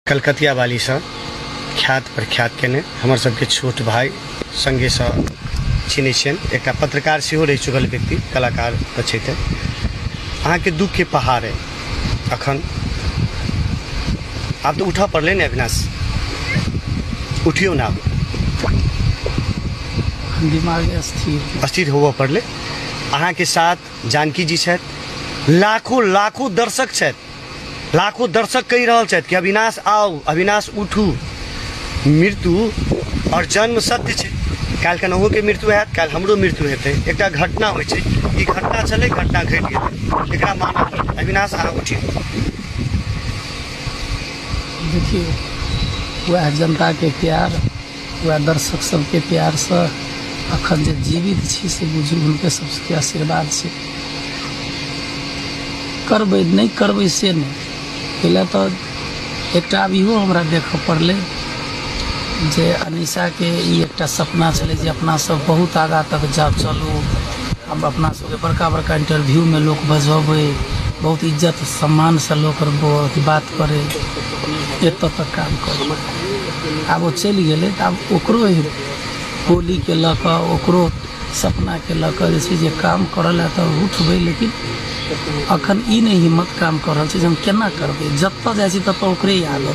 कलकतिया वाली से ख्यात प्रख्यात केने हमर सबके छोट भाई संगे से चिन्है छियन। एक पत्रकार सेहो रहि चुकल व्यक्ति, कलाकार छथि। अहाँ के दुख के पहाड़ है अखन। आप तो उठा पड़ले ने अविनाश, उठियो ना, दिमाग अस्थिर होबो पड़ले। अहाँ के साथ जानकी जी छथि, लाखों दर्शक छथि, लाखों दर्शक कहि रहल छथि कि अविनाश आओ, अविनाश उठू। मृत्यु और जन्म सत्य छै। काल्हि के अहूँ के मृत्यु हैत, काल्हि हमरो मृत्यु हेतै। एकटा घटना होइ छै, ई घटना छलै, घटना घटि गेलै, एकरा मानल पड़तै। अविनाश अहाँ उठियौ। देखिए, वह जनता के प्यार, वह दर्शक सबके प्यार से अखन जे जीवित छी से बुझू हुनके सबके आशीर्वाद छै। करबै नहीं करबै से नहीं, पहले तो एकटा अभियो हमरा देखऽ पड़लै जे अनीशा के ई एकटा सपना छलै जे अपना सब बहुत आगा तक जा चलू, हम अपना सबके बड़का बड़का इंटरव्यू में लोग बजबै, बहुत इज्जत सम्मान से लोग बात करे, एतऽ तक काम कर। आब वो चलि गेलै तऽ आब ओकरो बोली के लऽ कऽ, ओकरो सपना के लऽ कऽ जे छै जे काम करऽ लए तऽ उठबै, लेकिन अखन ई नहीं हिम्मत काम कर रहल छै जे हम केना करबै। जतऽ जाइ छी ततऽ ओकरे याद